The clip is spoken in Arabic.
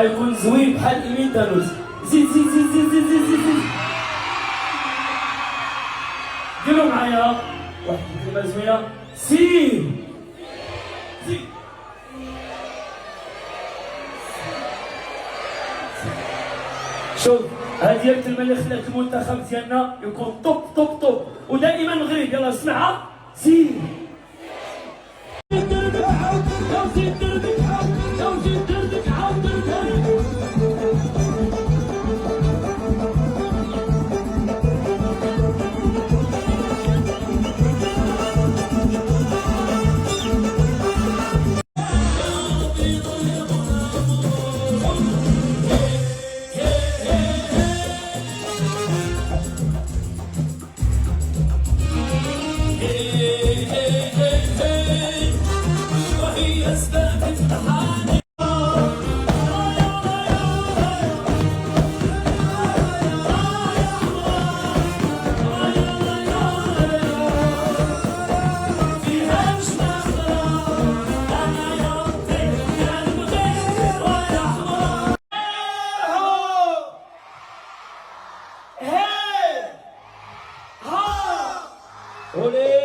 غيكون زوين بحال إيمين دانوت. زيد زيد زيد زيد زيد زيد زيد زيد. ديروا معايا واحد الكلمة زوينة. سير زيد. شوف هذه هي الكلمة اللي خلات المنتخب ديالنا يكون طوب طوب طوب ودائما مغرب. يلا اسمعها. سير. Olé!